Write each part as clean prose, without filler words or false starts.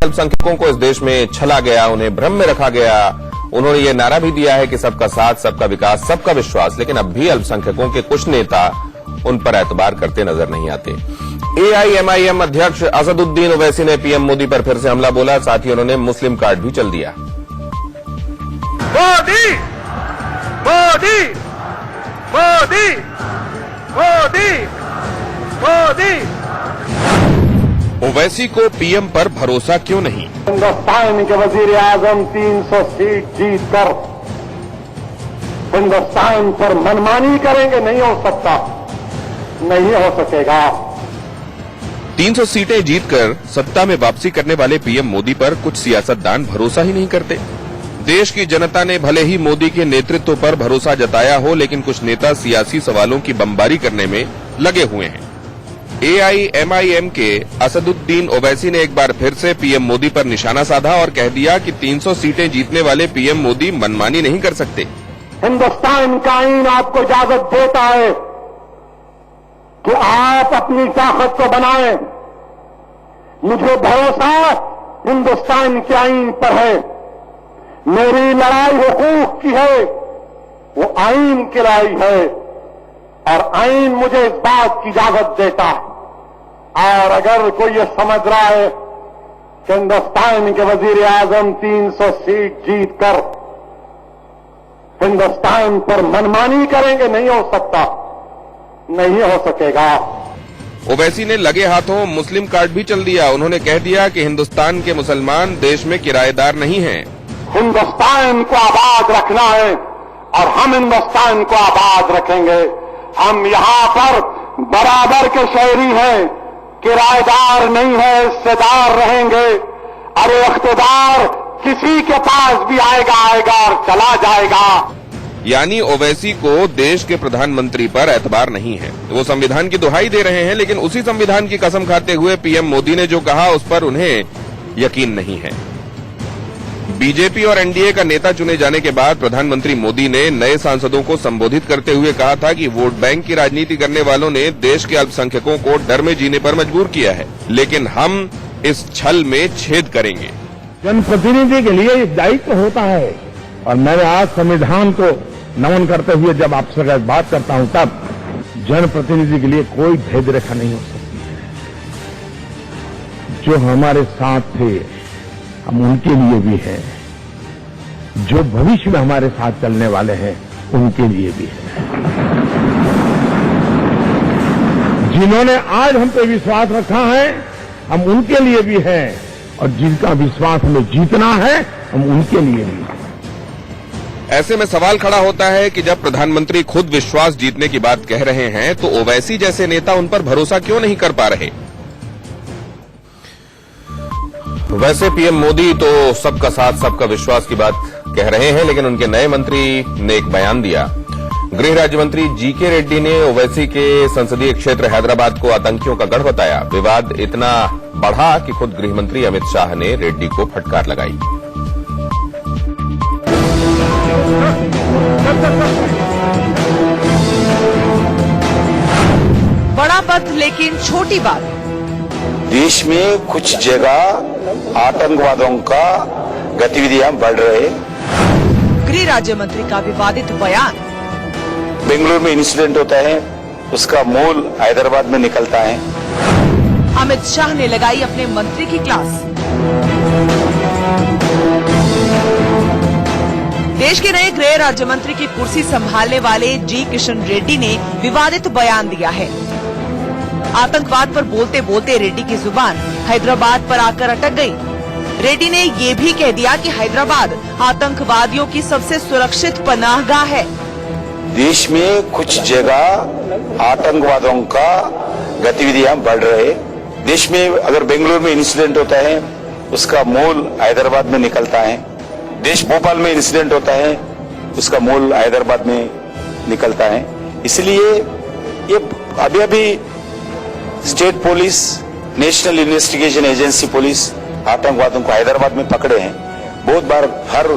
अल्पसंख्यकों को इस देश में छला गया, उन्हें भ्रम में रखा गया। उन्होंने ये नारा भी दिया है कि सबका साथ, सबका विकास, सबका विश्वास, लेकिन अब भी अल्पसंख्यकों के कुछ नेता उन पर एतबार करते नजर नहीं आते। एआईएमआईएम अध्यक्ष असदुद्दीन ओवैसी ने पीएम मोदी पर फिर से हमला बोला, साथ ही उन्होंने मुस्लिम कार्ड भी चल दिया। मोदी मोदी मोदी मोदी मोदी। ओवैसी को पीएम पर भरोसा क्यों नहीं? हिंदुस्तान के वजीर आजम 300 सीट जीतकर हिंदुस्तान पर मनमानी करेंगे, नहीं हो सकता, नहीं हो सकेगा। 300 सीटें जीतकर सत्ता में वापसी करने वाले पीएम मोदी पर कुछ सियासतदान भरोसा ही नहीं करते। देश की जनता ने भले ही मोदी के नेतृत्व पर भरोसा जताया हो, लेकिन कुछ नेता सियासी सवालों की बमबारी करने में लगे हुए हैं। एआईएमआईएम के असदुद्दीन ओवैसी ने एक बार फिर से पीएम मोदी पर निशाना साधा और कह दिया कि 300 सीटें जीतने वाले पीएम मोदी मनमानी नहीं कर सकते। हिंदुस्तान का आईन आपको इजाजत देता है कि आप अपनी ताकत को बनाएं। मुझे भरोसा हिंदुस्तान के आईन पर है। मेरी लड़ाई हुकूक की है, वो आईन की लड़ाई है, और आईन मुझे इस बात की इजाजत देता है। और अगर कोई ये समझ रहा है कि हिंदुस्तान के वजीर आजम 300 सीट जीतकर हिंदुस्तान पर मनमानी करेंगे, नहीं हो सकता, नहीं हो सकेगा। ओवैसी ने लगे हाथों मुस्लिम कार्ड भी चल दिया। उन्होंने कह दिया कि हिंदुस्तान के मुसलमान देश में किराएदार नहीं हैं। हिंदुस्तान को आबाद रखना है और हम हिंदुस्तान को आबाद रखेंगे। हम यहां पर बराबर के शहरी हैं, किराएदार नहीं है, हिस्सेदार रहेंगे। अरे इख्तियार किसी के पास भी आएगा और चला जाएगा। यानी ओवैसी को देश के प्रधानमंत्री पर एतबार नहीं है। वो संविधान की दुहाई दे रहे हैं, लेकिन उसी संविधान की कसम खाते हुए पीएम मोदी ने जो कहा उस पर उन्हें यकीन नहीं है। बीजेपी और एनडीए का नेता चुने जाने के बाद प्रधानमंत्री मोदी ने नए सांसदों को संबोधित करते हुए कहा था कि वोट बैंक की राजनीति करने वालों ने देश के अल्पसंख्यकों को डर में जीने पर मजबूर किया है, लेकिन हम इस छल में छेद करेंगे। जनप्रतिनिधि के लिए एक दायित्व होता है, और मैंने आज संविधान को नमन करते हुए जब आपसे बात करता हूं, तब जनप्रतिनिधि के लिए कोई भेद रेखा नहीं हो सकती है। जो हमारे साथ थे हम उनके लिए भी हैं, जो भविष्य में हमारे साथ चलने वाले हैं उनके लिए भी है। जिन्होंने आज हम पे विश्वास रखा है हम उनके लिए भी हैं, और जिनका विश्वास हमें जीतना है हम उनके लिए भी हैं। ऐसे में सवाल खड़ा होता है कि जब प्रधानमंत्री खुद विश्वास जीतने की बात कह रहे हैं, तो ओवैसी जैसे नेता उन पर भरोसा क्यों नहीं कर पा रहे? वैसे पीएम मोदी तो सबका साथ, सबका विश्वास की बात कह रहे हैं, लेकिन उनके नए मंत्री ने एक बयान दिया। गृह राज्य मंत्री जीके रेड्डी ने ओवैसी के संसदीय क्षेत्र हैदराबाद को आतंकियों का गढ़ बताया। विवाद इतना बढ़ा कि खुद गृह मंत्री अमित शाह ने रेड्डी को फटकार लगाई। बड़ा पद लेकिन छोटी बात। देश में कुछ जगह आतंकवादियों का गतिविधियां बढ़ रहे। गृह राज्य मंत्री का विवादित बयान। बेंगलुरु में इंसिडेंट होता है, उसका मूल हैदराबाद में निकलता है। अमित शाह ने लगाई अपने मंत्री की क्लास। देश के नए गृह राज्य मंत्री की कुर्सी संभालने वाले जी किशन रेड्डी ने विवादित बयान दिया है। आतंकवाद पर बोलते बोलते रेड्डी की जुबान हैदराबाद पर आकर अटक गई। रेड्डी ने ये भी कह दिया कि हैदराबाद आतंकवादियों की सबसे सुरक्षित पनाहगाह है। देश में कुछ जगह आतंकवादियों का गतिविधियां बढ़ रहे। देश में अगर बेंगलुरु में इंसिडेंट होता है, उसका मूल हैदराबाद में निकलता है। देश भोपाल में इंसिडेंट होता है, उसका मूल हैदराबाद में निकलता है। इसलिए ये अभी state police, national investigation agency police आतंकवादियों को हैदराबाद में पकड़े हैं। बहुत बार हर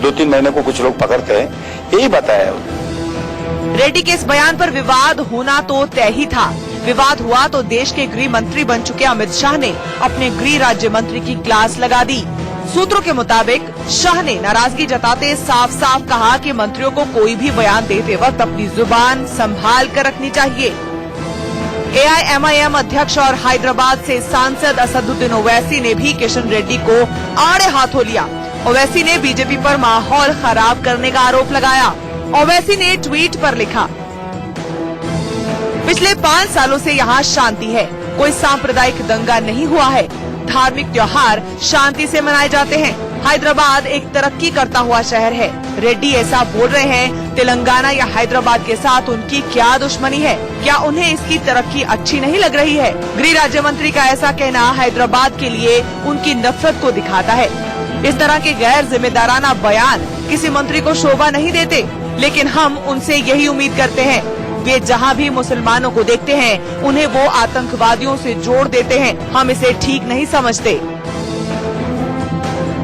2-3 महीने को कुछ लोग पकड़ते हैं, यही बताया। रेड्डी के इस बयान पर विवाद होना तो तय ही था, विवाद हुआ तो देश के गृह मंत्री बन चुके अमित शाह ने अपने गृह राज्य मंत्री की क्लास लगा दी। सूत्रों के मुताबिक शाह ने नाराजगी जताते साफ साफ कहा कि मंत्रियों को कोई भी बयान देते वक्त अपनी जुबान संभाल कर रखनी चाहिए। AIMIM अध्यक्ष और हैदराबाद से सांसद असदुद्दीन ओवैसी ने भी किशन रेड्डी को आड़े हाथों लिया। ओवैसी ने बीजेपी पर माहौल खराब करने का आरोप लगाया। ओवैसी ने ट्वीट पर लिखा, पिछले 5 सालों से यहाँ शांति है, कोई सांप्रदायिक दंगा नहीं हुआ है, धार्मिक त्योहार शांति से मनाए जाते हैं। हैदराबाद एक तरक्की करता हुआ शहर है। रेड्डी ऐसा बोल रहे हैं, तेलंगाना या हैदराबाद के साथ उनकी क्या दुश्मनी है? क्या उन्हें इसकी तरक्की अच्छी नहीं लग रही है? गृह राज्य मंत्री का ऐसा कहना हैदराबाद के लिए उनकी नफरत को दिखाता है। इस तरह के गैर जिम्मेदाराना बयान किसी मंत्री को शोभा नहीं देते, लेकिन हम उनसे यही उम्मीद करते हैं। वे जहां भी मुसलमानों को देखते हैं उन्हें वो आतंकवादियों से जोड़ देते हैं। हम इसे ठीक नहीं समझते।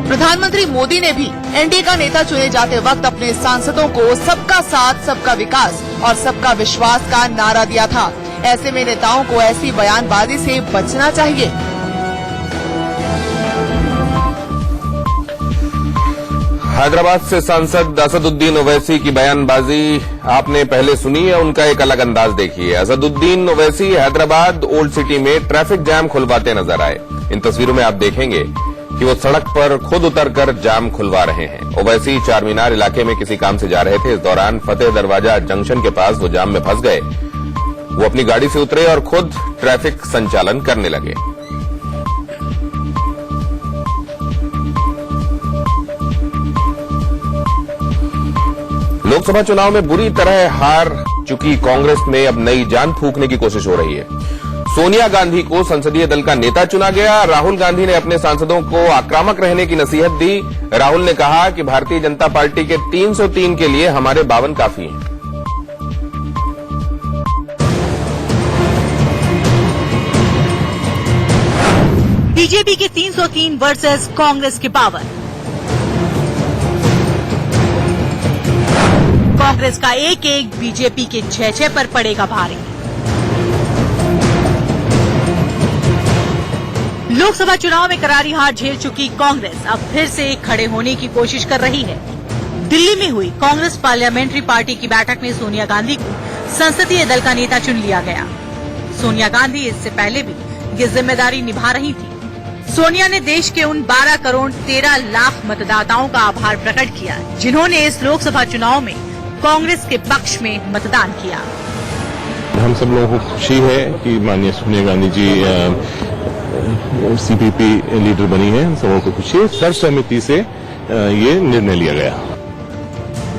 प्रधानमंत्री मोदी ने भी एनडीए का नेता चुने जाते वक्त अपने सांसदों को सबका साथ, सबका विकास और सबका विश्वास का नारा दिया था। ऐसे में नेताओं को ऐसी बयानबाजी से बचना चाहिए। हैदराबाद से सांसद असदुद्दीन ओवैसी की बयानबाजी आपने पहले सुनी है, उनका एक अलग अंदाज देखिए। असदुद्दीन ओवैसी हैदराबाद ओल्ड सिटी में ट्रैफिक जैम खुलवाते नजर आए। इन तस्वीरों में आप देखेंगे कि वो सड़क पर खुद उतरकर जाम खुलवा रहे हैं। ओवैसी चार मीनार इलाके में किसी काम से जा रहे थे। इस दौरान फतेह दरवाजा जंक्शन के पास वो जाम में फंस गए। वो अपनी गाड़ी से उतरे और खुद ट्रैफिक संचालन करने लगे। लोकसभा चुनाव में बुरी तरह हार चुकी कांग्रेस में अब नई जान फूंकने की कोशिश हो रही है। सोनिया गांधी को संसदीय दल का नेता चुना गया। राहुल गांधी ने अपने सांसदों को आक्रामक रहने की नसीहत दी। राहुल ने कहा कि भारतीय जनता पार्टी के 303 के लिए हमारे 52 काफी हैं। बीजेपी के 303 वर्सेस कांग्रेस के 52। कांग्रेस का 1-1 बीजेपी के 6-6 पर पड़ेगा भारी। लोकसभा चुनाव में करारी हार झेल चुकी कांग्रेस अब फिर से खड़े होने की कोशिश कर रही है। दिल्ली में हुई कांग्रेस पार्लियामेंट्री पार्टी की बैठक में सोनिया गांधी को संसदीय दल का नेता चुन लिया गया। सोनिया गांधी इससे पहले भी ये जिम्मेदारी निभा रही थी। सोनिया ने देश के उन 12 करोड़ 13 लाख मतदाताओं का आभार प्रकट किया जिन्होंने इस लोकसभा चुनाव में कांग्रेस के पक्ष में मतदान किया। हम सब लोगों को खुशी है कि माननीय सोनिया गांधी जी सीपीपी लीडर बनी है। हम सबों को खुशी है। सर्वसम्मति से ये निर्णय लिया गया।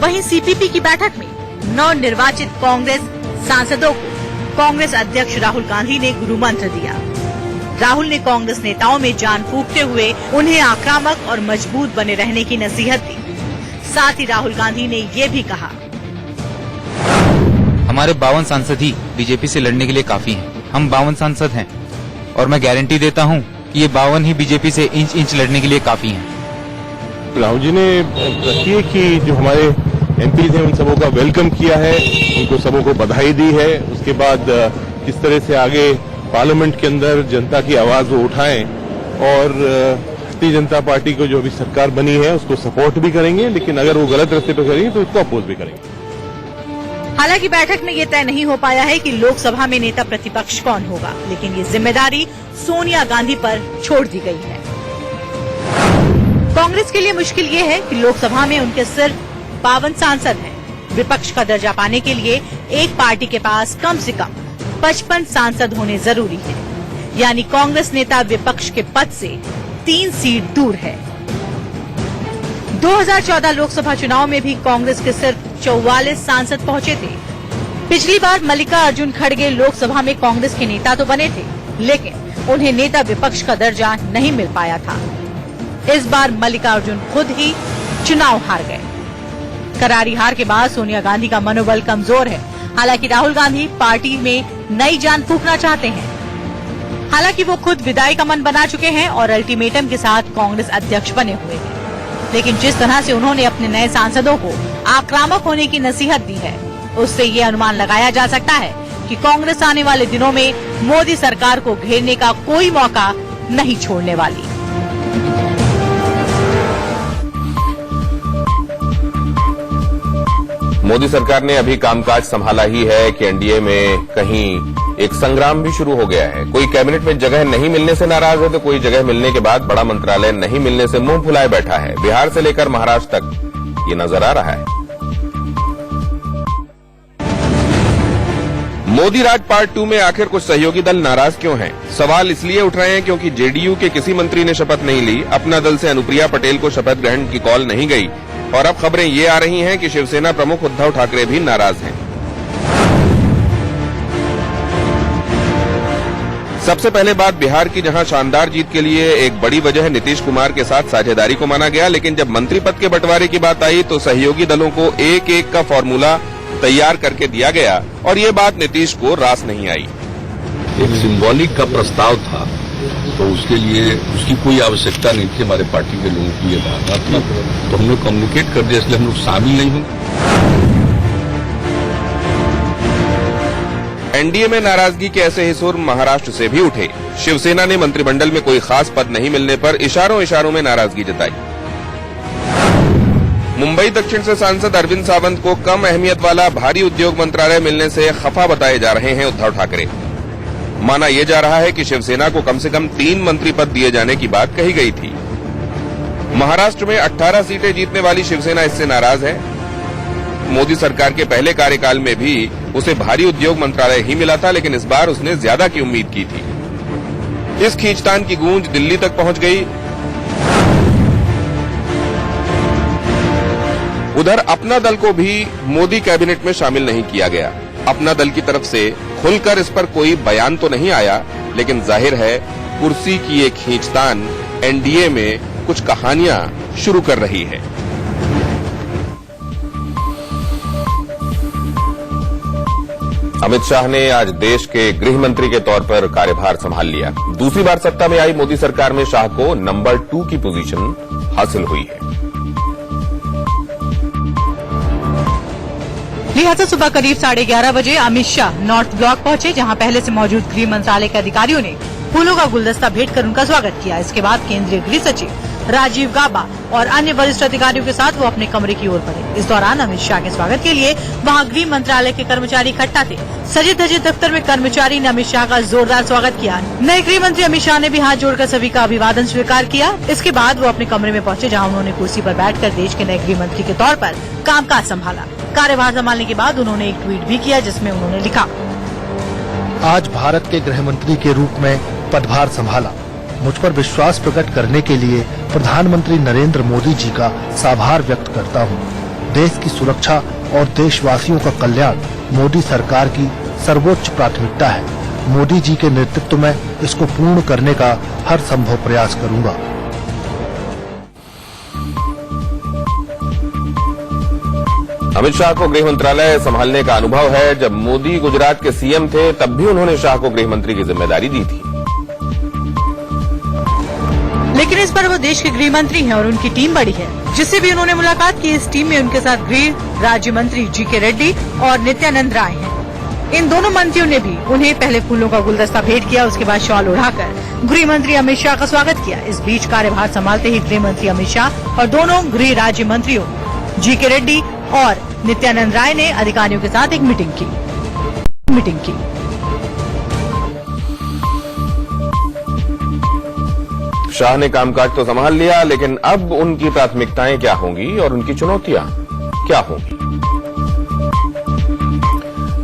वहीं सीपीपी की बैठक में नवनिर्वाचित कांग्रेस सांसदों को कांग्रेस अध्यक्ष राहुल गांधी ने गुरु मंत्र दिया। राहुल ने कांग्रेस नेताओं में जान फूंकते हुए उन्हें आक्रामक और मजबूत बने रहने की नसीहत दी। साथ ही राहुल गांधी ने ये भी कहा, हमारे 52 सांसद ही बीजेपी से लड़ने के लिए काफी हैं। हम 52 सांसद हैं और मैं गारंटी देता हूं कि ये 52 ही बीजेपी से इंच लड़ने के लिए काफी हैं। राहुल जी ने प्रत्येक की जो हमारे एमपीज हैं उन सबों का वेलकम किया है, उनको सबों को बधाई दी है। उसके बाद किस तरह से आगे पार्लियामेंट के अंदर जनता की आवाज वो उठाएं और भारतीय जनता पार्टी को जो अभी सरकार बनी है उसको सपोर्ट भी करेंगे, लेकिन अगर वो गलत रास्ते पर करेंगे तो उसको अपोज भी करेंगे। हालांकि बैठक में ये तय नहीं हो पाया है कि लोकसभा में नेता प्रतिपक्ष कौन होगा, लेकिन ये जिम्मेदारी सोनिया गांधी पर छोड़ दी गई है। कांग्रेस के लिए मुश्किल ये है कि लोकसभा में उनके सिर्फ 52 सांसद हैं। विपक्ष का दर्जा पाने के लिए एक पार्टी के पास कम से कम 55 सांसद होने जरूरी है, यानी कांग्रेस नेता विपक्ष के पद से 3 सीट दूर है। 2014 लोकसभा चुनाव में भी कांग्रेस के सिर्फ 44 सांसद पहुंचे थे। पिछली बार मल्लिकार्जुन खड़गे लोकसभा में कांग्रेस के नेता तो बने थे, लेकिन उन्हें नेता विपक्ष का दर्जा नहीं मिल पाया था। इस बार मल्लिकार्जुन खुद ही चुनाव हार गए। करारी हार के बाद सोनिया गांधी का मनोबल कमजोर है। हालांकि राहुल गांधी पार्टी में नई जान फूंकना चाहते हैं। हालांकि वो खुद विदाई का मन बना चुके हैं और अल्टीमेटम के साथ कांग्रेस अध्यक्ष बने हुए हैं। लेकिन जिस तरह से उन्होंने अपने नए सांसदों को आक्रामक होने की नसीहत दी है, उससे ये अनुमान लगाया जा सकता है कि कांग्रेस आने वाले दिनों में मोदी सरकार को घेरने का कोई मौका नहीं छोड़ने वाली। मोदी सरकार ने अभी कामकाज संभाला ही है कि एनडीए में कहीं एक संग्राम भी शुरू हो गया है। कोई कैबिनेट में जगह नहीं मिलने से नाराज है तो कोई जगह मिलने के बाद बड़ा मंत्रालय नहीं मिलने से मुंह फुलाए बैठा है। बिहार से लेकर महाराष्ट्र तक ये नजर आ रहा है। मोदी राज पार्ट 2 में आखिर कुछ सहयोगी दल नाराज क्यों हैं? सवाल इसलिए उठ रहे हैं क्योंकि जेडीयू के किसी मंत्री ने शपथ नहीं ली, अपना दल से अनुप्रिया पटेल को शपथ ग्रहण की कॉल नहीं गई और अब खबरें ये आ रही हैं कि शिवसेना प्रमुख उद्धव ठाकरे भी नाराज हैं। सबसे पहले बात बिहार की, जहां शानदार जीत के लिए एक बड़ी वजह नीतीश कुमार के साथ साझेदारी को माना गया, लेकिन जब मंत्री पद के बंटवारे की बात आई तो सहयोगी दलों को एक एक का फॉर्मूला तैयार करके दिया गया और ये बात नीतीश को रास नहीं आई। एक सिंबॉलिक का प्रस्ताव था तो उसके लिए उसकी कोई आवश्यकता नहीं थी। हमारे पार्टी के लोगों की ये भावना थी तो हमने कम्युनिकेट कर दिया, इसलिए हम लोग शामिल नहीं होंगे। एनडीए में नाराजगी के ऐसे ही सुर महाराष्ट्र से भी उठे। शिवसेना ने मंत्रिमंडल में कोई खास पद नहीं मिलने पर इशारों में नाराजगी जताई। मुंबई दक्षिण से सांसद अरविंद सावंत को कम अहमियत वाला भारी उद्योग मंत्रालय मिलने से खफा बताए जा रहे हैं उद्धव ठाकरे। माना यह जा रहा है कि शिवसेना को कम से कम 3 मंत्री पद दिए जाने की बात कही गई थी। महाराष्ट्र में 18 सीटें जीतने वाली शिवसेना इससे नाराज है। मोदी सरकार के पहले कार्यकाल में भी उसे भारी उद्योग मंत्रालय ही मिला था, लेकिन इस बार उसने ज्यादा की उम्मीद की थी। इस खींचतान की गूंज दिल्ली तक पहुंच गई। उधर अपना दल को भी मोदी कैबिनेट में शामिल नहीं किया गया। अपना दल की तरफ से खुलकर इस पर कोई बयान तो नहीं आया, लेकिन जाहिर है कुर्सी की ये खींचतान एनडीए में कुछ कहानियां शुरू कर रही है। अमित शाह ने आज देश के गृह मंत्री के तौर पर कार्यभार संभाल लिया। दूसरी बार सत्ता में आई मोदी सरकार में शाह को नंबर 2 की पोजीशन हासिल हुई है। लिहाजा सुबह करीब 11:30 बजे अमित शाह नॉर्थ ब्लॉक पहुंचे, जहां पहले से मौजूद गृह मंत्रालय के अधिकारियों ने फूलों का गुलदस्ता भेंट कर उनका स्वागत किया। इसके बाद केंद्रीय गृह सचिव राजीव गाबा और अन्य वरिष्ठ अधिकारियों के साथ वो अपने कमरे की ओर बढ़े। इस दौरान अमित शाह के स्वागत के लिए वहां गृह मंत्रालय के कर्मचारी इकट्ठा थे। सजे धजे दफ्तर में कर्मचारी ने अमित शाह का जोरदार स्वागत किया। नए गृह मंत्री अमित शाह ने भी हाथ जोड़कर सभी का अभिवादन स्वीकार किया। इसके बाद वो अपने कमरे में पहुंचे, जहां उन्होंने कुर्सी पर बैठकर देश के नए गृह मंत्री के तौर पर कामकाज संभाला। कार्यभार संभालने के बाद उन्होंने एक ट्वीट भी किया, जिसमें उन्होंने लिखा, आज भारत के गृह मंत्री के रूप में पदभार संभाला। मुझ पर विश्वास प्रकट करने के लिए प्रधानमंत्री नरेंद्र मोदी जी का आभार व्यक्त करता हूँ। देश की सुरक्षा और देशवासियों का कल्याण मोदी सरकार की सर्वोच्च प्राथमिकता है। मोदी जी के नेतृत्व में इसको पूर्ण करने का हर संभव प्रयास करूंगा। अमित शाह को गृह मंत्रालय संभालने का अनुभव है। जब मोदी गुजरात के सीएम थे तब भी उन्होंने शाह को गृह मंत्री की जिम्मेदारी दी थी। लेकिन इस बार वो देश के गृह मंत्री हैं और उनकी टीम बड़ी है। जिससे भी उन्होंने मुलाकात की, इस टीम में उनके साथ गृह राज्य मंत्री जीके रेड्डी और नित्यानंद राय हैं। इन दोनों मंत्रियों ने भी उन्हें पहले फूलों का गुलदस्ता भेंट किया, उसके बाद शॉल उड़ाकर गृह मंत्री अमित शाह का स्वागत किया। इस बीच कार्यभार संभालते ही गृह मंत्री अमित शाह और दोनों गृह राज्य मंत्रियों जीके रेड्डी और नित्यानंद राय ने अधिकारियों के साथ एक मीटिंग की। शाह ने कामकाज तो संभाल लिया, लेकिन अब उनकी प्राथमिकताएं क्या होंगी और उनकी चुनौतियां क्या होंगी?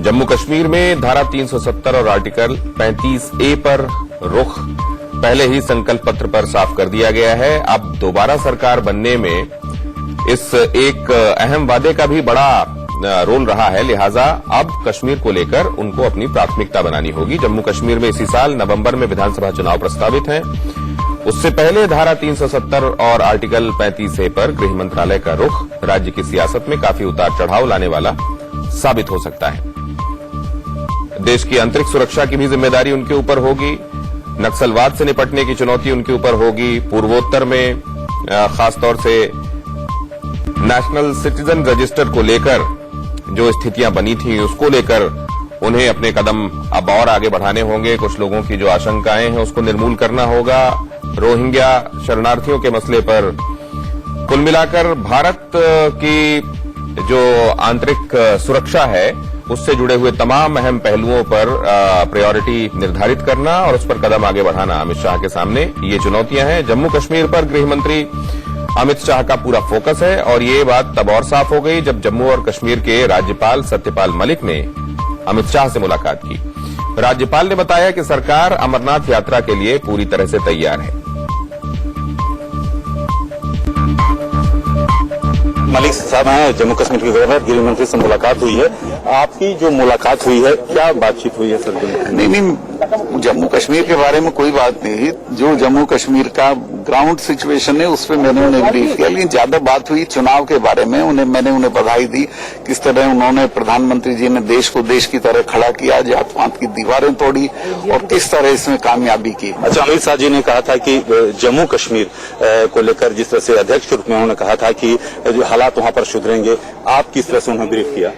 जम्मू कश्मीर में धारा 370 और आर्टिकल 35A पर रुख पहले ही संकल्प पत्र पर साफ कर दिया गया है। अब दोबारा सरकार बनने में इस एक अहम वादे का भी बड़ा रोल रहा है, लिहाजा अब कश्मीर को लेकर उनको अपनी प्राथमिकता बनानी होगी। जम्मू कश्मीर में इसी साल नवंबर में विधानसभा चुनाव प्रस्तावित हैं। उससे पहले धारा 370 और आर्टिकल 35A पर गृह मंत्रालय का रुख राज्य की सियासत में काफी उतार चढ़ाव लाने वाला साबित हो सकता है। देश की आंतरिक सुरक्षा की भी जिम्मेदारी उनके ऊपर होगी। नक्सलवाद से निपटने की चुनौती उनके ऊपर होगी। पूर्वोत्तर में खासतौर से नेशनल सिटीजन रजिस्टर को लेकर जो स्थितियां बनी थी, उसको लेकर उन्हें अपने कदम अब और आगे बढ़ाने होंगे। कुछ लोगों की जो आशंकाएं हैं उसको निर्मूल करना होगा। रोहिंग्या शरणार्थियों के मसले पर कुल मिलाकर भारत की जो आंतरिक सुरक्षा है उससे जुड़े हुए तमाम अहम पहलुओं पर प्रायोरिटी निर्धारित करना और उस पर कदम आगे बढ़ाना अमित शाह के सामने ये चुनौतियां हैं। जम्मू कश्मीर पर गृह मंत्री अमित शाह का पूरा फोकस है और ये बात तब और साफ हो गई जब जम्मू और कश्मीर के राज्यपाल सत्यपाल मलिक ने अमित शाह से मुलाकात की। राज्यपाल ने बताया कि सरकार अमरनाथ यात्रा के लिए पूरी तरह से तैयार है। मलिक साहब हैं जम्मू कश्मीर के गवर्नर, गृह मंत्री से मुलाकात हुई है। आपकी जो मुलाकात हुई है, क्या बातचीत हुई है सर? नहीं, जम्मू कश्मीर के बारे में कोई बात नहीं। जो जम्मू कश्मीर का ग्राउंड सिचुएशन है उस पर मैंने उन्हें ब्रीफ किया, लेकिन ज्यादा बात हुई चुनाव के बारे में। मैंने उन्हें बधाई दी, किस तरह उन्होंने प्रधानमंत्री जी ने देश को देश की तरह खड़ा किया, जात पात की दीवारें तोड़ी और किस तरह इसमें कामयाबी की। अच्छा, अमित शाह जी ने कहा था कि जम्मू कश्मीर को लेकर जिस तरह से अध्यक्ष के रूप में उन्होंने कहा था कि जो हालात वहां पर सुधरेंगे, आप किस तरह से उन्हें ब्रीफ किया?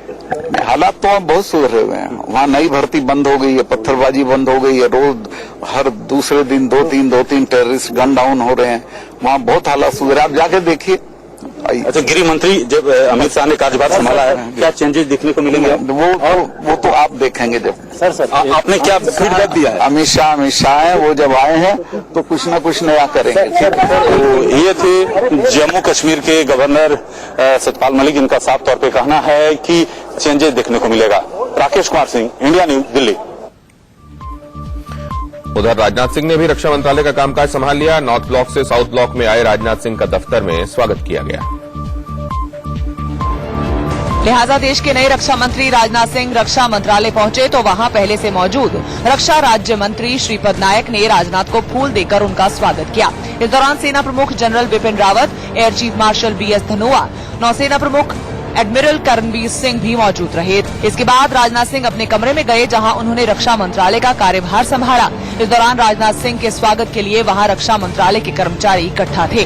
हालात तो वहां बहुत सुधरे हुए हैं। वहां नई भर्ती बंद हो गई है, पत्थरबाजी बंद हो गई है, रोज हर दूसरे दिन दो तीन टेररिस्ट गन डाउन हो रहे हैं। वहां बहुत हालात सुधरे, आप जाके देखिए। अच्छा, गृह मंत्री जब अमित शाह ने कार्यभार संभाला है, क्या चेंजेस देखने को मिलेंगे? वो तो आप देखेंगे जब। सर आपने क्या फीडबैक दिया है? अमित शाह है, वो जब आए हैं तो कुछ न कुछ नया करेंगे। तो ये थे जम्मू कश्मीर के गवर्नर सत्यपाल मलिक, इनका साफ तौर पे कहना है कि चेंजेस देखने को मिलेगा। Rakesh Kumar Singh, India news, Delhi. उधर राजनाथ सिंह ने भी रक्षा मंत्रालय का कामकाज संभाल लिया। नॉर्थ ब्लॉक से साउथ ब्लॉक में आए राजनाथ सिंह का दफ्तर में स्वागत किया गया। लिहाजा देश के नए रक्षा मंत्री राजनाथ सिंह रक्षा मंत्रालय पहुंचे तो वहां पहले से मौजूद रक्षा राज्य मंत्री श्रीपद नायक ने राजनाथ को फूल देकर उनका स्वागत किया। इस दौरान सेना प्रमुख general Bipin Rawat, air chief marshal BS Dhanoa, नौसेना प्रमुख एडमिरल करणबीर सिंह भी मौजूद रहे। इसके बाद राजनाथ सिंह अपने कमरे में गए जहां उन्होंने रक्षा मंत्रालय का कार्यभार संभाला। इस दौरान राजनाथ सिंह के स्वागत के लिए वहां रक्षा मंत्रालय के कर्मचारी इकट्ठा थे।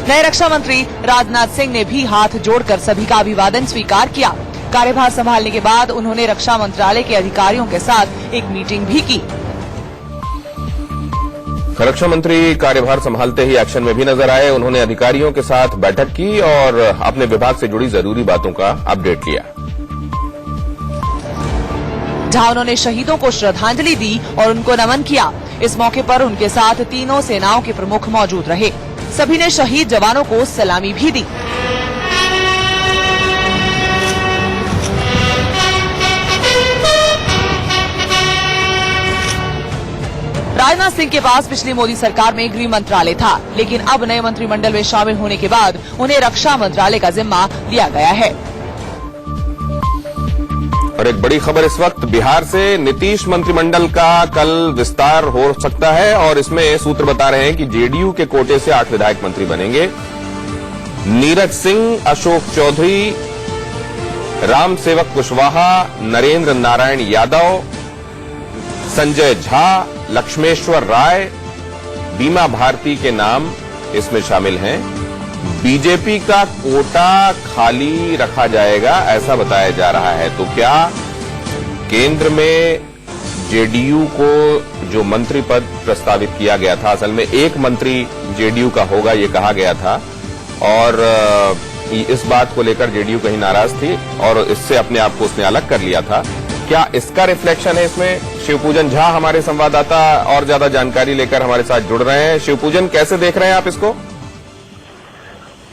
नए रक्षा मंत्री राजनाथ सिंह ने भी हाथ जोड़कर सभी का अभिवादन स्वीकार किया। कार्यभार संभालने के बाद उन्होंने रक्षा मंत्रालय के अधिकारियों के साथ एक मीटिंग भी की। रक्षा मंत्री कार्यभार संभालते ही एक्शन में भी नजर आए। उन्होंने अधिकारियों के साथ बैठक की और अपने विभाग से जुड़ी जरूरी बातों का अपडेट लिया। जहां उन्होंने शहीदों को श्रद्धांजलि दी और उनको नमन किया। इस मौके पर उनके साथ तीनों सेनाओं के प्रमुख मौजूद रहे। सभी ने शहीद जवानों को सलामी भी दी। राजनाथ सिंह के पास पिछली मोदी सरकार में गृह मंत्रालय था, लेकिन अब नए मंत्रिमंडल में शामिल होने के बाद उन्हें रक्षा मंत्रालय का जिम्मा दिया गया है। और एक बड़ी खबर इस वक्त बिहार से, नीतीश मंत्रिमंडल का कल विस्तार हो सकता है और इसमें सूत्र बता रहे हैं कि जेडीयू के कोटे से 8 विधायक मंत्री बनेंगे। नीरज सिंह, अशोक चौधरी, राम सेवक कुशवाहा, नरेंद्र नारायण यादव, संजय झा, लक्ष्मेश्वर राय, बीमा भारती के नाम इसमें शामिल हैं। बीजेपी का कोटा खाली रखा जाएगा ऐसा बताया जा रहा है। तो क्या केंद्र में जेडीयू को जो मंत्री पद प्रस्तावित किया गया था, असल में एक मंत्री जेडीयू का होगा ये कहा गया था और इस बात को लेकर जेडीयू कहीं नाराज थी और इससे अपने आप को उसने अलग कर लिया था। क्या इसका रिफ्लेक्शन है इसमें? शिवपूजन झा हमारे संवाददाता और ज्यादा जानकारी लेकर हमारे साथ जुड़ रहे हैं। शिवपूजन, कैसे देख रहे हैं आप इसको?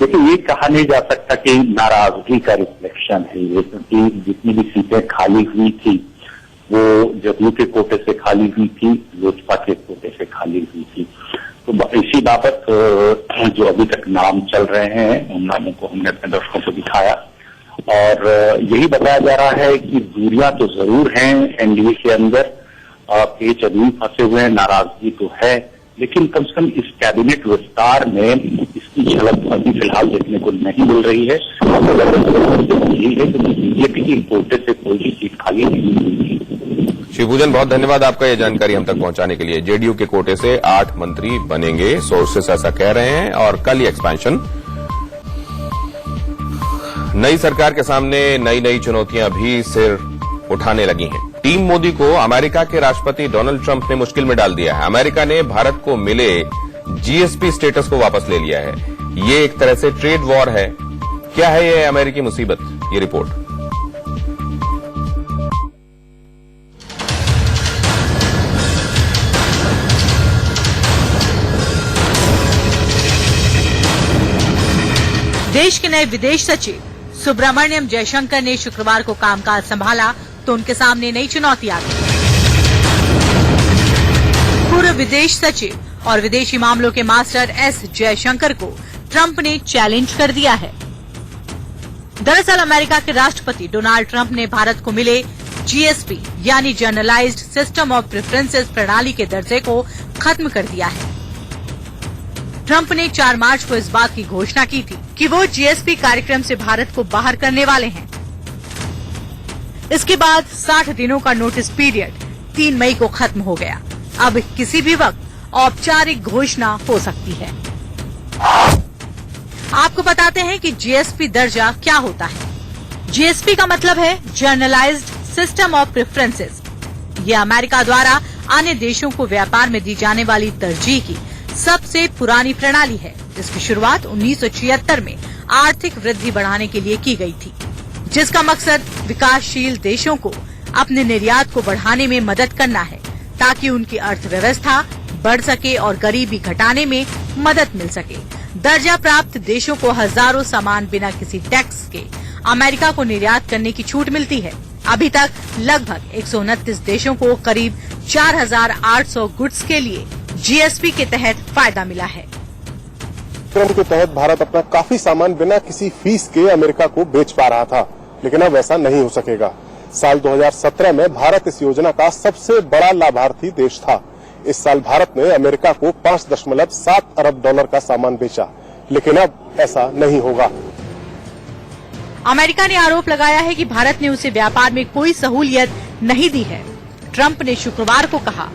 देखिए, ये कहा नहीं जा सकता कि नाराजगी का रिफ्लेक्शन है ये, क्योंकि जितनी भी सीटें खाली हुई थी वो जदयू के कोटे से खाली हुई थी, लोजपा के कोटे से खाली हुई थी। तो इसी बाबत जो अभी तक नाम चल रहे हैं उन नामों को हमने अपने दर्शकों को दिखाया और यही बताया जा रहा है कि दूरियां तो जरूर हैं एनडीए के अंदर, पेच अभी फंसे हुए हैं, नाराजगी तो है, लेकिन कम से कम इस कैबिनेट विस्तार में इसकी झलक अभी फिलहाल देखने को नहीं मिल रही है। यही है कि बीजेपी की कोटे से कोई भी सीट खाली नहीं हुई। शिवपूजन, बहुत धन्यवाद आपका ये जानकारी हम तक पहुंचाने के लिए। जेडीयू के कोटे से 8 मंत्री बनेंगे, सोर्सेस ऐसा कह रहे हैं और कल ही एक्सपेंशन। नई सरकार के सामने नई नई चुनौतियां भी सिर उठाने लगी हैं। टीम मोदी को अमेरिका के राष्ट्रपति डोनाल्ड ट्रंप ने मुश्किल में डाल दिया है। अमेरिका ने भारत को मिले जीएसपी स्टेटस को वापस ले लिया है। ये एक तरह से ट्रेड वॉर है। क्या है ये अमेरिकी मुसीबत? ये रिपोर्ट। देश के नए विदेश सचिव सुब्रमण्यम जयशंकर ने शुक्रवार को कामकाज संभाला तो उनके सामने नई चुनौती आ गई। पूर्व विदेश सचिव और विदेशी मामलों के मास्टर एस जयशंकर को ट्रंप ने चैलेंज कर दिया है। दरअसल अमेरिका के राष्ट्रपति डोनाल्ड ट्रंप ने भारत को मिले जीएसपी यानी जनरलाइज्ड सिस्टम ऑफ प्रेफरेंसेस प्रणाली के दर्जे को खत्म कर दिया है। ट्रंप ने 4 मार्च को इस बात की घोषणा की थी कि वो जीएसपी कार्यक्रम से भारत को बाहर करने वाले हैं। इसके बाद 60 दिनों का नोटिस पीरियड 3 मई को खत्म हो गया। अब किसी भी वक्त औपचारिक घोषणा हो सकती है। आपको बताते हैं कि जीएसपी दर्जा क्या होता है। जीएसपी का मतलब है जनरलाइज्ड सिस्टम ऑफ प्रेफरेंसेस। ये अमेरिका द्वारा अन्य देशों को व्यापार में दी जाने वाली तरजीह की सबसे पुरानी प्रणाली है। इसकी शुरुआत 1976 में आर्थिक वृद्धि बढ़ाने के लिए की गई थी, जिसका मकसद विकासशील देशों को अपने निर्यात को बढ़ाने में मदद करना है ताकि उनकी अर्थव्यवस्था बढ़ सके और गरीबी घटाने में मदद मिल सके। दर्जा प्राप्त देशों को हजारों सामान बिना किसी टैक्स के अमेरिका को निर्यात करने की छूट मिलती है। अभी तक लगभग 129 देशों को करीब 4,800 गुड्स के लिए जीएसपी के तहत फायदा मिला है। कार्यक्रम के तहत भारत अपना काफी सामान बिना किसी फीस के अमेरिका को बेच पा रहा था, लेकिन अब ऐसा नहीं हो सकेगा। साल 2017 में भारत इस योजना का सबसे बड़ा लाभार्थी देश था। इस साल भारत ने अमेरिका को $5.7 अरब का सामान बेचा, लेकिन अब ऐसा नहीं होगा। अमेरिका ने आरोप लगाया है कि भारत ने उसे व्यापार में कोई सहूलियत नहीं दी है। ट्रंप ने शुक्रवार को कहा,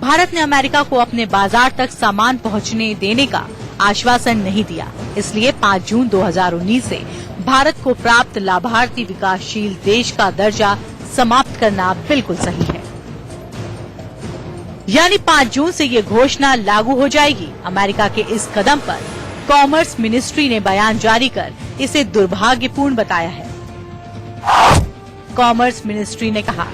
भारत ने अमेरिका को अपने बाजार तक सामान पहुंचने देने का आश्वासन नहीं दिया, इसलिए 5 जून 2019 से भारत को प्राप्त लाभार्थी विकासशील देश का दर्जा समाप्त करना बिल्कुल सही है। यानी 5 जून से ये घोषणा लागू हो जाएगी। अमेरिका के इस कदम पर कॉमर्स मिनिस्ट्री ने बयान जारी कर इसे दुर्भाग्यपूर्ण बताया है। कॉमर्स मिनिस्ट्री ने कहा,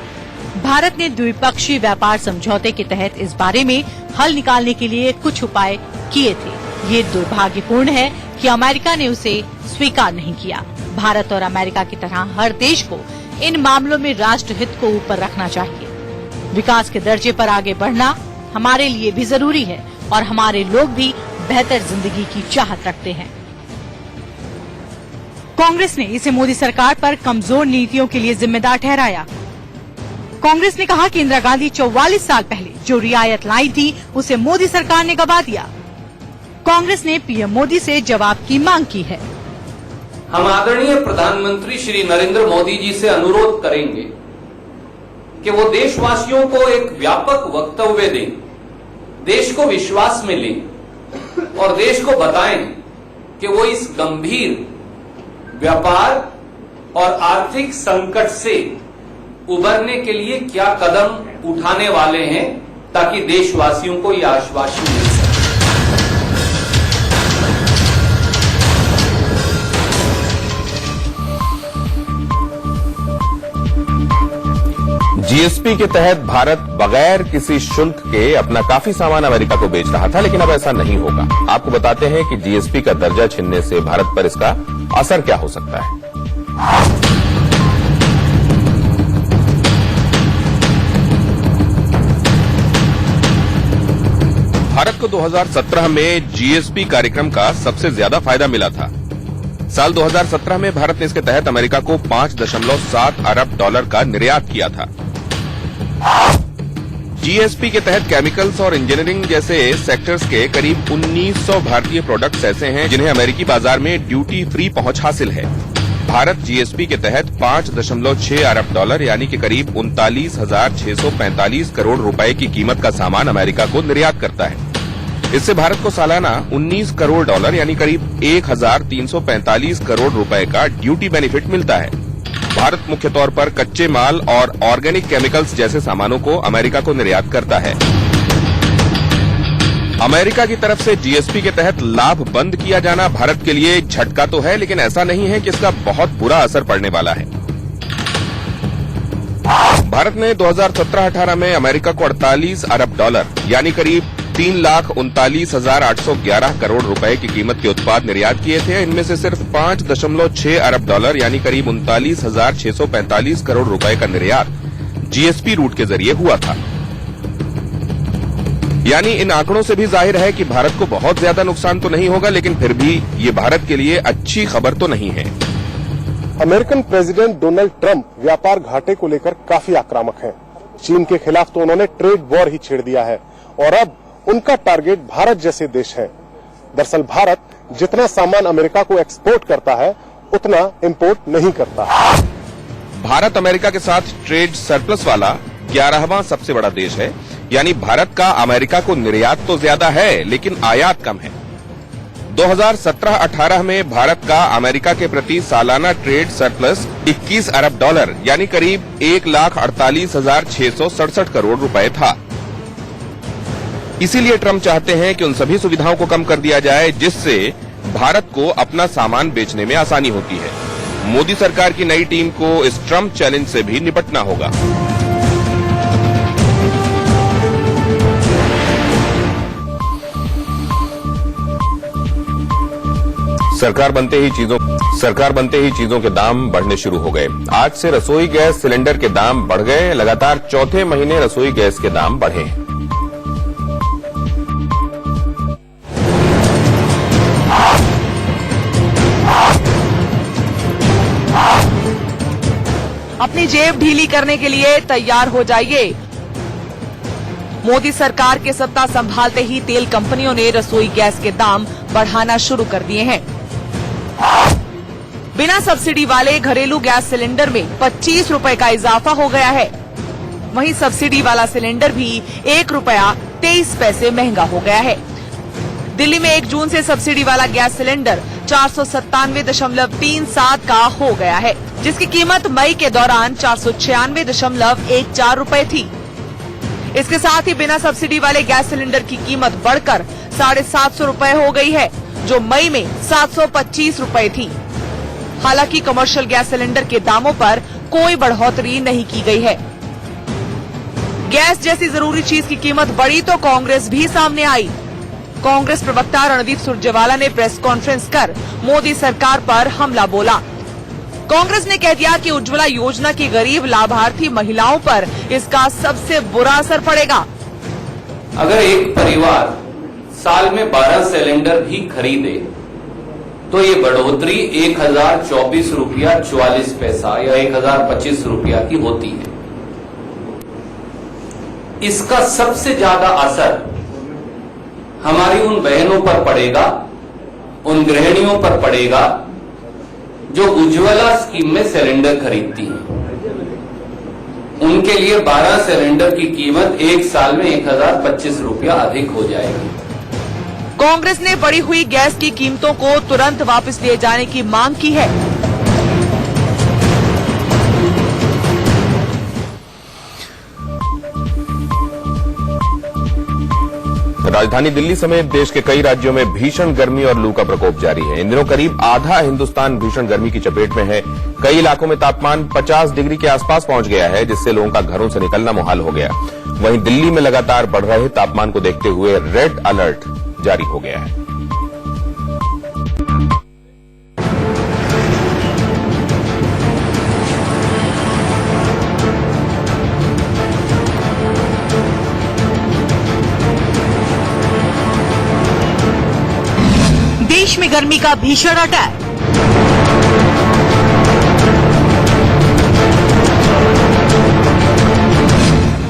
भारत ने द्विपक्षीय व्यापार समझौते के तहत इस बारे में हल निकालने के लिए कुछ उपाय किए थे। ये दुर्भाग्यपूर्ण है कि अमेरिका ने उसे स्वीकार नहीं किया। भारत और अमेरिका की तरह हर देश को इन मामलों में राष्ट्र हित को ऊपर रखना चाहिए। विकास के दर्जे पर आगे बढ़ना हमारे लिए भी जरूरी है और हमारे लोग भी बेहतर जिंदगी की चाहत रखते हैं। कांग्रेस ने इसे मोदी सरकार पर कमजोर नीतियों के लिए जिम्मेदार ठहराया। कांग्रेस ने कहा कि इंदिरा गांधी 44 साल पहले जो रियायत लाई थी उसे मोदी सरकार ने गवा दिया। कांग्रेस ने पीएम मोदी से जवाब की मांग की है। हम आदरणीय प्रधानमंत्री श्री नरेंद्र मोदी जी से अनुरोध करेंगे कि वो देशवासियों को एक व्यापक वक्तव्य दें, देश को विश्वास में लें और देश को बताएं कि वो इस गंभीर व्यापार और आर्थिक संकट से उबरने के लिए क्या कदम उठाने वाले हैं ताकि देशवासियों को यह आश्वासन मिल सके। जीएसपी के तहत भारत बगैर किसी शुल्क के अपना काफी सामान अमेरिका को बेच रहा था, लेकिन अब ऐसा नहीं होगा। आपको बताते हैं कि जीएसपी का दर्जा छीनने से भारत पर इसका असर क्या हो सकता है। भारत को 2017 में जीएसपी कार्यक्रम का सबसे ज्यादा फायदा मिला था। साल 2017 में भारत ने इसके तहत अमेरिका को $5.7 अरब का निर्यात किया था। जीएसपी के तहत केमिकल्स और इंजीनियरिंग जैसे सेक्टर्स के करीब 1900 भारतीय प्रोडक्ट्स ऐसे हैं जिन्हें अमेरिकी बाजार में ड्यूटी फ्री पहुंच हासिल है। भारत जीएसपी के तहत $5.6 अरब यानी कि करीब 39,645 करोड़ रुपए की कीमत का सामान अमेरिका को निर्यात करता है। इससे भारत को सालाना $19 करोड़ यानी करीब 1,345 करोड़ रुपए का ड्यूटी बेनिफिट मिलता है। भारत मुख्य तौर पर कच्चे माल और ऑर्गेनिक केमिकल्स जैसे सामानों को अमेरिका को निर्यात करता है। अमेरिका की तरफ से जीएसपी के तहत लाभ बंद किया जाना भारत के लिए झटका तो है, लेकिन ऐसा नहीं है कि इसका बहुत बुरा असर पड़ने वाला है। भारत ने 2017-18 में अमेरिका को 48 अरब डॉलर यानी करीब 3,39,811 करोड़ रुपए की कीमत के उत्पाद निर्यात किए थे। इनमें से सिर्फ 5.6 अरब डॉलर यानी करीब 39,645 करोड़ रुपए का निर्यात जीएसपी रूट के जरिए हुआ था। यानी इन आंकड़ों से भी जाहिर है कि भारत को बहुत ज्यादा नुकसान तो नहीं होगा, लेकिन फिर भी ये भारत के लिए अच्छी खबर तो नहीं है। अमेरिकन प्रेसिडेंट डोनाल्ड ट्रंप व्यापार घाटे को लेकर काफी आक्रामक हैं। चीन के खिलाफ तो उन्होंने ट्रेड वॉर ही छेड़ दिया है और अब उनका टारगेट भारत जैसे देश है। दरअसल भारत जितना सामान अमेरिका को एक्सपोर्ट करता है उतना इंपोर्ट नहीं करता। भारत अमेरिका के साथ ट्रेड सरप्लस वाला 11वां सबसे बड़ा देश है। यानी भारत का अमेरिका को निर्यात तो ज्यादा है, लेकिन आयात कम है। 2017-18 में भारत का अमेरिका के प्रति सालाना ट्रेड सरप्लस 21 अरब डॉलर यानी करीब 1,48,667 करोड़ रुपए था। इसीलिए ट्रंप चाहते हैं कि उन सभी सुविधाओं को कम कर दिया जाए जिससे भारत को अपना सामान बेचने में आसानी होती है। मोदी सरकार की नई टीम को इस ट्रंप चैलेंज से भी निपटना होगा। सरकार बनते ही चीजों के दाम बढ़ने शुरू हो गए। आज से रसोई गैस सिलेंडर के दाम बढ़ गए। लगातार चौथे महीने रसोई गैस के दाम बढ़े। अपनी जेब ढीली करने के लिए तैयार हो जाइए। मोदी सरकार के सत्ता संभालते ही तेल कंपनियों ने रसोई गैस के दाम बढ़ाना शुरू कर दिए हैं। बिना सब्सिडी वाले घरेलू गैस सिलेंडर में 25 रुपए का इजाफा हो गया है। वहीं सब्सिडी वाला सिलेंडर भी 1 रुपया 23 पैसे महंगा हो गया है। दिल्ली में 1 जून से सब्सिडी वाला गैस सिलेंडर 497.37 का हो गया है, जिसकी कीमत मई के दौरान 496.14 रुपए थी। इसके साथ ही बिना सब्सिडी वाले गैस सिलेंडर की कीमत बढ़कर 750 रुपए हो गई है, जो मई में 725 रुपए थी। हालांकि कमर्शियल गैस सिलेंडर के दामों पर कोई बढ़ोतरी नहीं की गई है। गैस जैसी जरूरी चीज की कीमत बढ़ी तो कांग्रेस भी सामने आई। कांग्रेस प्रवक्ता रणदीप सुरजेवाला ने प्रेस कॉन्फ्रेंस कर मोदी सरकार पर हमला बोला। कांग्रेस ने कह दिया कि उज्ज्वला योजना की गरीब लाभार्थी महिलाओं पर इसका सबसे बुरा असर पड़ेगा। अगर एक परिवार साल में 12 सिलेंडर भी खरीदे तो ये बढ़ोतरी 1,024 रुपया 44 पैसा या 1,025 रुपया की होती है। इसका सबसे ज्यादा असर हमारी उन बहनों पर पड़ेगा, उन गृहिणियों पर पड़ेगा जो उज्ज्वला स्कीम में सिलेंडर खरीदती हैं। उनके लिए 12 सिलेंडर की कीमत एक साल में 1,025 रुपया अधिक हो जाएगी। कांग्रेस ने बढ़ी हुई गैस की कीमतों को तुरंत वापस लिए जाने की मांग की है। राजधानी दिल्ली समेत देश के कई राज्यों में भीषण गर्मी और लू का प्रकोप जारी है। इन दिनों करीब आधा हिंदुस्तान भीषण गर्मी की चपेट में है। कई इलाकों में तापमान 50 डिग्री के आसपास पहुंच गया है, जिससे लोगों का घरों से निकलना मुहाल हो गया। वहीं दिल्ली में लगातार बढ़ रहे तापमान को देखते हुए रेड अलर्ट जारी हो गया है। देश में गर्मी का भीषण अटैक।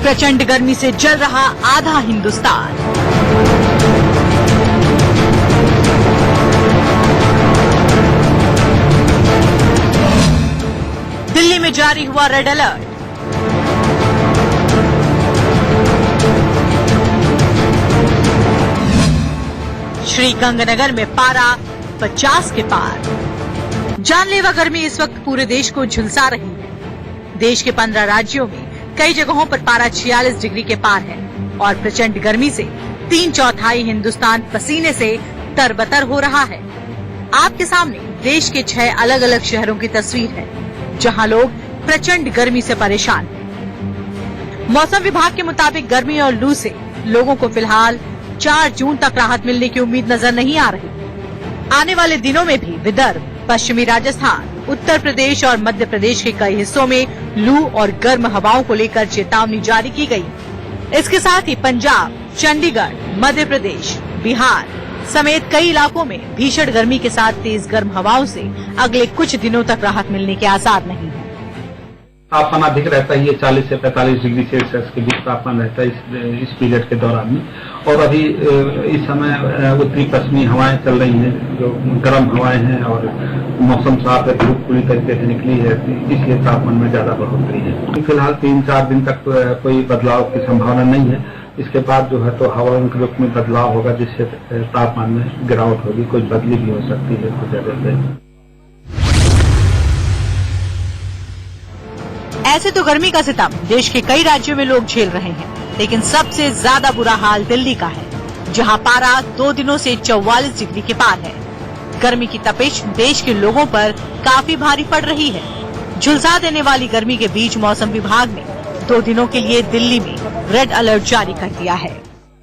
प्रचंड गर्मी से जल रहा आधा हिंदुस्तान। दिल्ली में जारी हुआ रेड अलर्ट। श्रीगंगानगर में पारा 50 के पार। जानलेवा गर्मी इस वक्त पूरे देश को झुलसा रही है। देश के 15 राज्यों में कई जगहों पर पारा 46 डिग्री के पार है और प्रचंड गर्मी से 3/4 हिंदुस्तान पसीने से तरबतर हो रहा है। आपके सामने देश के 6 अलग अलग शहरों की तस्वीर है, जहां लोग प्रचंड गर्मी से परेशान हैं। मौसम विभाग के मुताबिक गर्मी और लू से लोगों को फिलहाल 4 जून तक राहत मिलने की उम्मीद नजर नहीं आ रही। आने वाले दिनों में भी विदर्भ, पश्चिमी राजस्थान, उत्तर प्रदेश और मध्य प्रदेश के कई हिस्सों में लू और गर्म हवाओं को लेकर चेतावनी जारी की गई। इसके साथ ही पंजाब, चंडीगढ़, मध्य प्रदेश, बिहार समेत कई इलाकों में भीषण गर्मी के साथ तेज गर्म हवाओं से अगले कुछ दिनों तक राहत मिलने के आसार नहीं है। तापमान अधिक रहता है, ये 40 से 45 डिग्री सेल्सियस के बीच तापमान रहता है इस पीरियड के दौरान में। और अभी इस समय उत्तरी पश्चिमी हवाएं चल रही हैं, जो गर्म हवाएं हैं और मौसम साफ है, धूप पूरी तरीके से निकली है, इसलिए तापमान में ज्यादा बढ़ोतरी है। फिलहाल 3-4 दिन तक कोई बदलाव की संभावना नहीं है। इसके बाद जो है तो हवा के रुख में बदलाव होगा, जिससे तापमान में गिरावट होगी, कुछ बदली भी हो सकती है कुछ जगह पे। ऐसे तो गर्मी का सितम देश के कई राज्यों में लोग झेल रहे हैं, लेकिन सबसे ज्यादा बुरा हाल दिल्ली का है, जहां पारा 2 दिनों से 44 डिग्री के पार है। गर्मी की तपिश देश के लोगों पर काफी भारी पड़ रही है। झुलसा देने वाली गर्मी के बीच मौसम विभाग ने 2 दिनों के लिए दिल्ली में रेड अलर्ट जारी कर दिया है।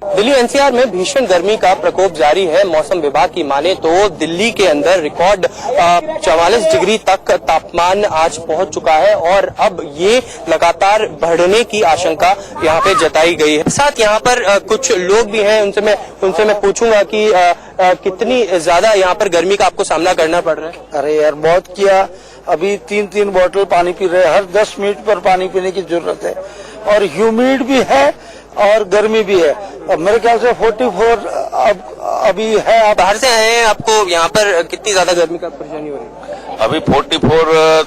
दिल्ली एनसीआर में भीषण गर्मी का प्रकोप जारी है। मौसम विभाग की माने तो दिल्ली के अंदर रिकॉर्ड 44 डिग्री तक तापमान आज पहुंच चुका है और अब ये लगातार बढ़ने की आशंका यहाँ पे जताई गई है। साथ यहाँ पर कुछ लोग भी हैं, उनसे मैं पूछूंगा कि कितनी ज्यादा यहाँ पर गर्मी का आपको सामना करना पड़ रहा है। अरे यार बहुत किया, अभी 3-3 बोतल पानी पी रहे हैं, हर 10 मिनट पर पानी पीने की जरूरत है। और ह्यूमिड भी है और गर्मी भी है। अब मेरे ख्याल से 44 अभी है। आप बाहर से आए हैं, आपको यहाँ पर कितनी ज्यादा गर्मी का परेशानी हो रही है? अभी 44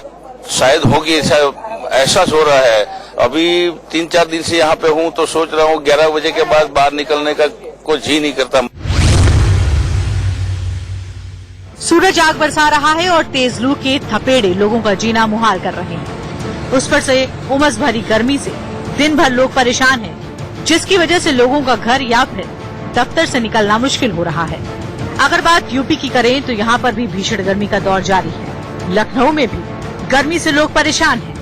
शायद होगी, ऐसा एहसास हो रहा है। अभी 3-4 दिन से यहाँ पे हूँ तो सोच रहा हूँ 11 बजे के बाद बाहर निकलने का कोई जी नहीं करता। सूरज आग बरसा रहा है और तेज लू के थपेड़े लोगों का जीना मुहाल कर रहे हैं। उस पर से उमस भरी गर्मी से दिन भर लोग परेशान हैं, जिसकी वजह से लोगों का घर या फिर दफ्तर से निकलना मुश्किल हो रहा है। अगर बात यूपी की करें तो यहाँ पर भी भीषण गर्मी का दौर जारी है। लखनऊ में भी गर्मी से लोग परेशान हैं।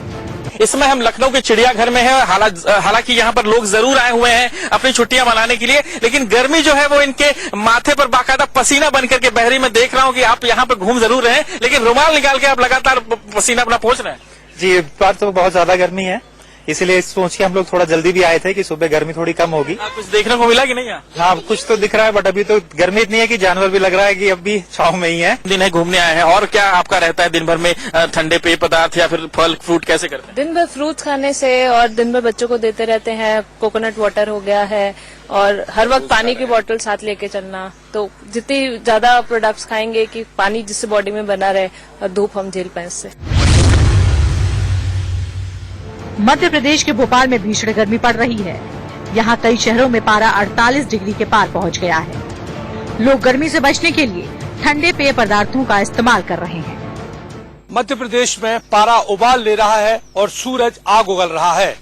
इस समय हम लखनऊ के चिड़ियाघर में हैं। हालांकि यहाँ पर लोग जरूर आए हुए हैं अपनी छुट्टियां मनाने के लिए, लेकिन गर्मी जो है वो इनके माथे पर बाकायदा पसीना बन करके बह रही। मैं देख रहा हूँ कि आप यहाँ पर घूम जरूर रहे हैं, लेकिन रुमाल निकाल के आप लगातार पसीना अपना पोंछ रहे हैं। जी, इस बार तो बहुत ज्यादा गर्मी है, इसलिए सोच के हम लोग थोड़ा जल्दी भी आए थे कि सुबह गर्मी थोड़ी कम होगी। कुछ देखने को मिला कि नहीं? हाँ, कुछ तो दिख रहा है, बट अभी तो गर्मी इतनी है कि जानवर भी लग रहा है कि अब भी छांव में ही है। दिन है, घूमने आए हैं। और क्या आपका रहता है दिन भर में? ठंडे पेय पदार्थ या फिर फल फ्रूट कैसे करते हैं? दिन भर फ्रूट्स खाने से और दिन भर बच्चों को देते रहते हैं। कोकोनट वाटर हो गया है और हर वक्त पानी की बोतल साथ लेके चलना। तो जितनी ज्यादा प्रोडक्ट्स खाएंगे कि पानी जिससे बॉडी में बना रहे और धूप हम झेल पाए इससे। मध्य प्रदेश के भोपाल में भीषण गर्मी पड़ रही है। यहाँ कई शहरों में पारा 48 डिग्री के पार पहुँच गया है। लोग गर्मी से बचने के लिए ठंडे पेय पदार्थों का इस्तेमाल कर रहे हैं। मध्य प्रदेश में पारा उबाल ले रहा है और सूरज आग उगल रहा है।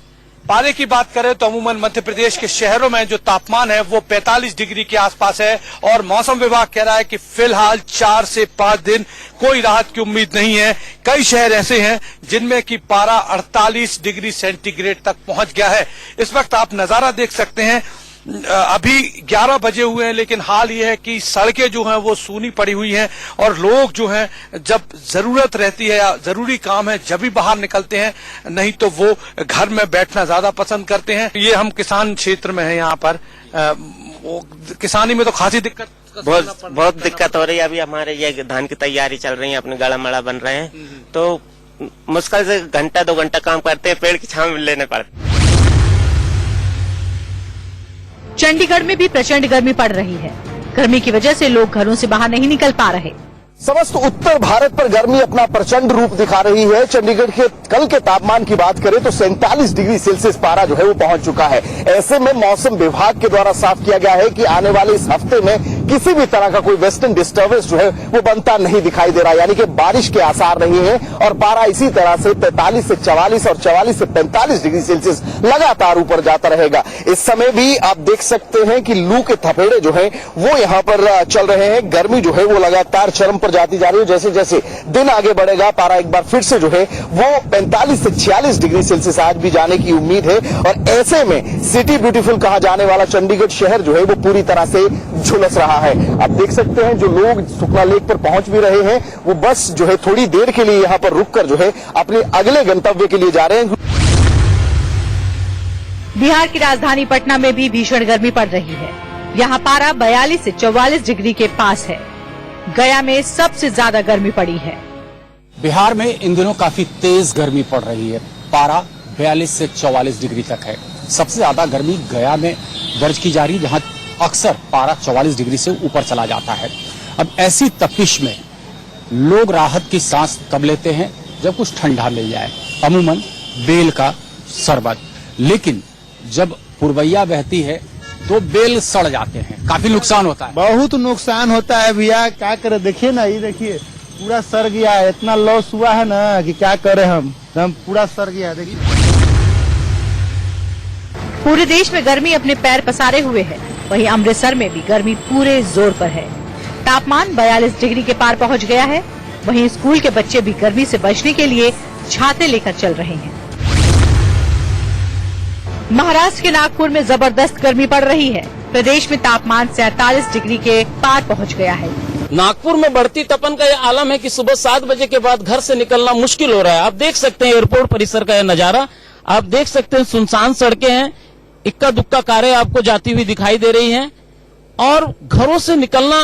पारे की बात करें तो अमूमन मध्य प्रदेश के शहरों में जो तापमान है वो 45 डिग्री के आसपास है और मौसम विभाग कह रहा है कि फिलहाल 4 से 5 दिन कोई राहत की उम्मीद नहीं है। कई शहर ऐसे हैं जिनमें कि पारा 48 डिग्री सेंटीग्रेड तक पहुंच गया है। इस वक्त आप नजारा देख सकते हैं, अभी 11 बजे हुए हैं, लेकिन हाल ये है कि सड़कें जो हैं वो सूनी पड़ी हुई हैं और लोग जो हैं जब जरूरत रहती है या जरूरी काम है जब भी बाहर निकलते हैं, नहीं तो वो घर में बैठना ज्यादा पसंद करते हैं। ये हम किसान क्षेत्र में हैं, यहाँ पर किसानी में तो खासी दिक्कत बहुत दिक्कत हो रही है। अभी हमारे ये धान की तैयारी चल रही है, अपने गड़ा मड़ा बन रहे हैं, तो मुश्किल से 1-2 घंटा काम करते हैं, पेड़ की छांव लेने पड़ते। चंडीगढ़ में भी प्रचंड गर्मी पड़ रही है। गर्मी की वजह से लोग घरों से बाहर नहीं निकल पा रहे। समस्त उत्तर भारत पर गर्मी अपना प्रचंड रूप दिखा रही है। चंडीगढ़ के कल के तापमान की बात करें तो 47 डिग्री सेल्सियस पारा जो है वो पहुंच चुका है। ऐसे में मौसम विभाग के द्वारा साफ किया गया है कि आने वाले इस हफ्ते में किसी भी तरह का कोई वेस्टर्न डिस्टर्बेंस जो है वो बनता नहीं दिखाई दे रहा, यानी कि बारिश के आसार नहीं है और पारा इसी तरह से 43 से 44 और 44 से 45 डिग्री सेल्सियस लगातार ऊपर जाता रहेगा। इस समय भी आप देख सकते हैं कि लू के थपेड़े जो है वो यहाँ पर चल रहे हैं। गर्मी जो है वो लगातार चरम पर जाती जा रही है। जैसे जैसे दिन आगे बढ़ेगा पारा एक बार फिर से जो है वो 45 से 46 डिग्री सेल्सियस आज भी जाने की उम्मीद है और ऐसे में सिटी ब्यूटीफुल कहा जाने वाला चंडीगढ़ शहर जो है वो पूरी तरह से झुलस रहा है। आप देख सकते हैं जो लोग सुखना लेक पर पहुंच भी रहे हैं वो बस जो है थोड़ी देर के लिए यहाँ पर रुककर जो है अपने अगले गंतव्य के लिए जा रहे हैं। बिहार की राजधानी पटना में भी भीषण गर्मी पड़ रही है। यहाँ पारा 42 से 44 डिग्री के पास है। गया में सबसे ज्यादा गर्मी पड़ी है। बिहार में इन दिनों काफी तेज गर्मी पड़ रही है। पारा 42 से 44 डिग्री तक है। सबसे ज्यादा गर्मी गया में दर्ज की जा रही है, जहां अक्सर पारा 44 डिग्री से ऊपर चला जाता है। अब ऐसी तपिश में लोग राहत की सांस तब लेते हैं जब कुछ ठंडा मिल जाए, अमूमन बेल का शरबत। लेकिन जब पुरवैया बहती है तो बेल सड़ जाते हैं, काफी नुकसान होता है। बहुत नुकसान होता है भैया, क्या करे। देखिए ना, ये देखिए पूरा सड़ गया है। इतना लॉस हुआ है ना कि क्या करें हम पूरा सड़ गया है। देखिए पूरे देश में गर्मी अपने पैर पसारे हुए है। वहीं अमृतसर में भी गर्मी पूरे जोर पर है। तापमान 42 डिग्री के पार पहुंच गया है। वहीं स्कूल के बच्चे भी गर्मी से बचने के लिए छाते लेकर चल रहे हैं। महाराष्ट्र के नागपुर में जबरदस्त गर्मी पड़ रही है। प्रदेश में तापमान 47 डिग्री के पार पहुंच गया है। नागपुर में बढ़ती तपन का यह आलम है कि सुबह 7 बजे के बाद घर से निकलना मुश्किल हो रहा है। आप देख सकते हैं एयरपोर्ट परिसर का यह नजारा। आप देख सकते हैं सुनसान सड़कें हैं, इक्का दुक्का कारें आपको जाती हुई दिखाई दे रही हैं और घरों से निकलना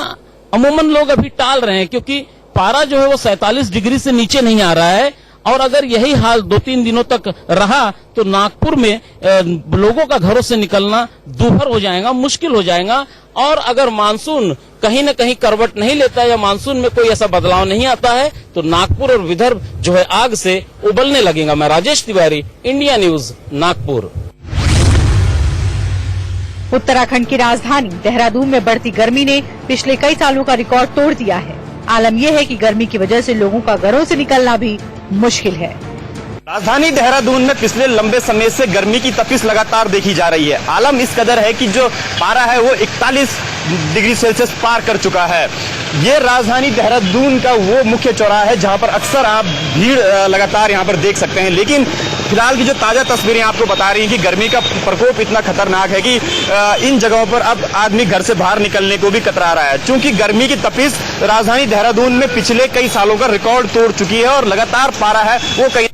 अमूमन लोग अभी टाल रहे हैं, क्योंकि पारा जो है वो 47 डिग्री से नीचे नहीं आ रहा है। और अगर यही हाल 2-3 दिनों तक रहा तो नागपुर में लोगों का घरों से निकलना दूभर हो जाएगा, मुश्किल हो जाएगा। और अगर मानसून कहीं न कहीं करवट नहीं लेता या मानसून में कोई ऐसा बदलाव नहीं आता है तो नागपुर और विदर्भ जो है आग से उबलने लगेगा। मैं राजेश तिवारी, इंडिया न्यूज, नागपुर। उत्तराखंड की राजधानी देहरादून में बढ़ती गर्मी ने पिछले कई सालों का रिकॉर्ड तोड़ दिया है। आलम यह है कि गर्मी की वजह से लोगों का घरों से निकलना भी मुश्किल है। राजधानी देहरादून में पिछले लंबे समय से गर्मी की तपिश लगातार देखी जा रही है। आलम इस कदर है कि जो पारा है वो 41 डिग्री सेल्सियस पार कर चुका है। ये राजधानी देहरादून का वो मुख्य चौराहा है जहां पर अक्सर आप भीड़ लगातार यहां पर देख सकते हैं। लेकिन फिलहाल की जो ताजा तस्वीरें आपको बता रही हैं कि गर्मी का प्रकोप इतना खतरनाक है कि इन जगहों पर अब आदमी घर से बाहर निकलने को भी कतरा रहा है, क्योंकि गर्मी की तपिश राजधानी देहरादून में पिछले कई सालों का रिकॉर्ड तोड़ चुकी है और लगातार पारा है वो कई।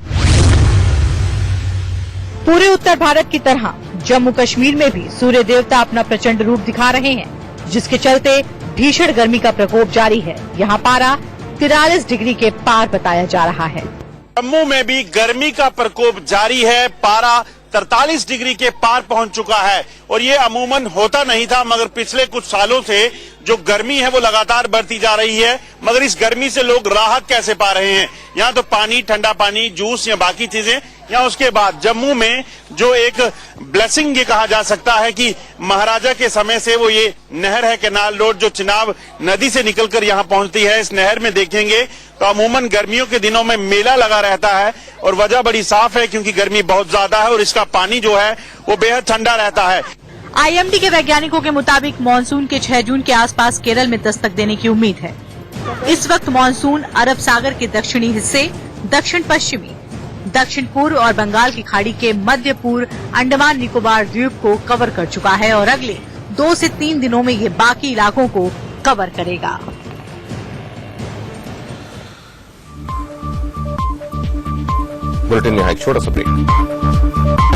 पूरे उत्तर भारत की तरह जम्मू कश्मीर में भी सूर्य देवता अपना प्रचंड रूप दिखा रहे हैं, जिसके चलते भीषण गर्मी का प्रकोप जारी है। यहाँ पारा 43 डिग्री के पार बताया जा रहा है। जम्मू में भी गर्मी का प्रकोप जारी है। पारा 43 डिग्री के पार पहुंच चुका है और ये अमूमन होता नहीं था, मगर पिछले कुछ सालों से जो गर्मी है वो लगातार बढ़ती जा रही है। मगर इस गर्मी से लोग राहत कैसे पा रहे हैं? यहाँ तो पानी, ठंडा पानी, जूस या बाकी चीजें। यहाँ उसके बाद जम्मू में जो एक ब्लेसिंग ये कहा जा सकता है कि महाराजा के समय से वो ये नहर है कैनाल रोड जो चिनाब नदी से निकलकर यहाँ पहुंचती है। इस नहर में देखेंगे तो अमूमन गर्मियों के दिनों में मेला लगा रहता है और वजह बड़ी साफ है क्योंकि गर्मी बहुत ज्यादा है और इसका पानी जो है वो बेहद ठंडा रहता है। IMD के वैज्ञानिकों के मुताबिक मानसून के 6 जून के आसपास केरल में दस्तक देने की उम्मीद है। इस वक्त मानसून अरब सागर के दक्षिणी हिस्से, दक्षिण पश्चिमी, दक्षिण पूर्व और बंगाल की खाड़ी के मध्य पूर्व अंडमान निकोबार द्वीप को कवर कर चुका है और अगले 2 से 3 दिनों में ये बाकी इलाकों को कवर करेगा। बुलेटिन में है एक छोटा सा ब्रेक।